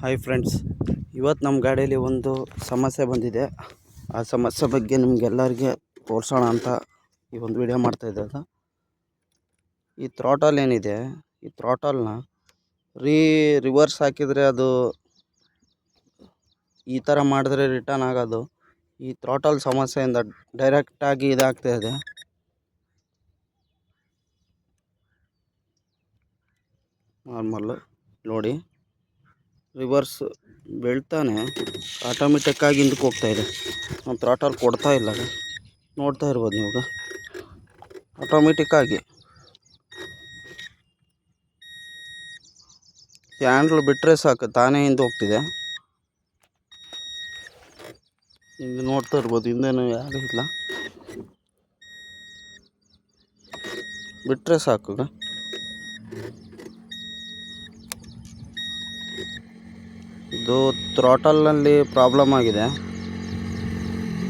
Hi friends, ಇವತ್ತು ನಮ್ಮ ಗಾಡಿಯಲ್ಲಿ ಒಂದು ಸಮಸ್ಯೆ ಬಂದಿದೆ. ಆ ಸಮಸ್ಯೆ ಬಗ್ಗೆ ನಿಮಗೆಲ್ಲರಿಗೆ ತೋರಿಸೋಣ ಅಂತ ಈ ಒಂದು ವಿಡಿಯೋ ಮಾಡ್ತಾಯಿದ್ದೆ. ಈ ಥ್ರಾಟಲ್ ಏನಿದೆ, ಈ ಥ್ರಾಟಲ್ನ ರಿವರ್ಸ್ ಹಾಕಿದರೆ ಅದು ಈ ಥರ ಮಾಡಿದ್ರೆ ರಿಟರ್ನ್ ಆಗೋದು ಈ ಥ್ರಾಟಲ್ ಸಮಸ್ಯೆಯಿಂದ ಡೈರೆಕ್ಟಾಗಿ ಇದಾಗ್ತಾಯಿದೆ. ನಾರ್ಮಲ್ಲು ನೋಡಿ, ರಿವರ್ಸ್ ಬೆಳ್ತಾನೆ ಆಟೋಮೆಟಿಕ್ಕಾಗಿ ಹಿಂದಕ್ಕೆ ಹೋಗ್ತಾಯಿದೆ. ನಾನು ಥ್ರಾಟಲ್ ಕೊಡ್ತಾ ಇಲ್ಲ, ನೋಡ್ತಾ ಇರ್ಬೋದು ನೀವು. ಆಟೋಮೆಟಿಕ್ಕಾಗಿ ಹ್ಯಾಂಡ್ಲ್ ಬಿಟ್ಟರೆ ಸಾಕು, ತಾನೇ ಹಿಂದೆ ಹೋಗ್ತಿದೆ. ಹಿಂಗೆ ನೋಡ್ತಾ ಇರ್ಬೋದು, ಹಿಂದೇನು ಯಾರೂ ಇಲ್ಲ, ಬಿಟ್ಟರೆ ಸಾಕು. ಇದು ಥ್ರಾಟಲ್ನಲ್ಲಿ ಪ್ರಾಬ್ಲಮ್ ಆಗಿದೆ,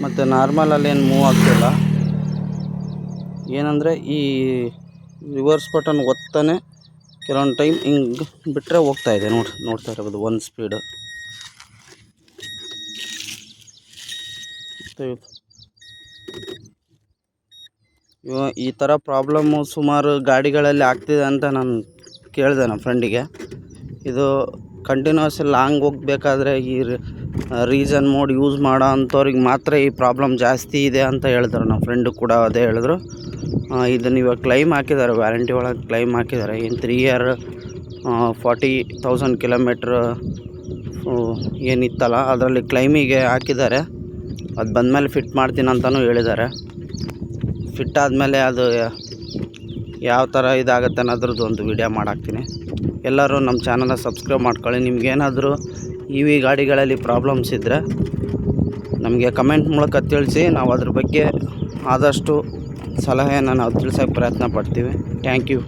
ಮತ್ತು ನಾರ್ಮಲಲ್ಲಿ ಏನು ಮೂವ್ ಆಗ್ತಿಲ್ಲ. ಏನಂದರೆ ಈ ರಿವರ್ಸ್ ಬಟನ್ ಒತ್ತಾನೆ ಕೆಲವೊಂದು ಟೈಮ್ ಹಿಂಗೆ ಬಿಟ್ಟರೆ ಹೋಗ್ತಾಯಿದೆ. ನೋಡ್ತಾ ಇರ್ಬೋದು, ಒಂದು ಸ್ಪೀಡು. ಈ ಥರ ಪ್ರಾಬ್ಲಮ್ಮು ಸುಮಾರು ಗಾಡಿಗಳಲ್ಲಿ ಆಗ್ತಿದೆ ಅಂತ ನಾನು ಕೇಳಿದೆ ನಮ್ಮ ಫ್ರೆಂಡಿಗೆ. ಇದು ಕಂಟಿನ್ಯೂಸ್ ಲಾಂಗ್ ಹೋಗ್ಬೇಕಾದ್ರೆ ಈ ರೀಸನ್ ಮೋಡ್ ಯೂಸ್ ಮಾಡೋ ಅಂಥವ್ರಿಗೆ ಮಾತ್ರ ಈ ಪ್ರಾಬ್ಲಮ್ ಜಾಸ್ತಿ ಇದೆ ಅಂತ ಹೇಳಿದ್ರು. ನಮ್ಮ ಫ್ರೆಂಡು ಕೂಡ ಅದೇ ಹೇಳಿದ್ರು. ಇದನ್ನು ಇವಾಗ ಕ್ಲೈಮ್ ಹಾಕಿದ್ದಾರೆ, ವ್ಯಾರಂಟಿ ಒಳಗೆ ಕ್ಲೈಮ್ ಹಾಕಿದ್ದಾರೆ. ಇನ್ನು 3 year 40,000 ಕಿಲೋಮೀಟ್ರ್ ಏನಿತ್ತಲ್ಲ ಅದರಲ್ಲಿ ಕ್ಲೈಮಿಗೆ ಹಾಕಿದ್ದಾರೆ. ಅದು ಬಂದಮೇಲೆ ಫಿಟ್ ಮಾಡ್ತೀನಿ ಅಂತಲೂ ಹೇಳಿದ್ದಾರೆ. ಫಿಟ್ ಆದಮೇಲೆ ಅದು ಯಾವ ಥರ ಇದಾಗುತ್ತೆ ಅನ್ನೋದ್ರದ್ದು ಒಂದು ವಿಡಿಯೋ ಮಾಡಾಕ್ತೀನಿ. ಎಲ್ಲರೂ ನಮ್ಮ ಚಾನಲ್ನ ಸಬ್ಸ್ಕ್ರೈಬ್ ಮಾಡ್ಕೊಳ್ಳಿ. ನಿಮಗೇನಾದರೂ EV ಗಾಡಿಗಳಲ್ಲಿ ಪ್ರಾಬ್ಲಮ್ಸ್ ಇದ್ದರೆ ನಮಗೆ ಕಮೆಂಟ್ ಮೂಲಕ ತಿಳಿಸಿ, ನಾವು ಅದ್ರ ಬಗ್ಗೆ ಆದಷ್ಟು ಸಲಹೆಯನ್ನು ನಾವು ತಿಳಿಸೋಕ್ಕೆ ಪ್ರಯತ್ನ ಪಡ್ತೀವಿ. Thank you.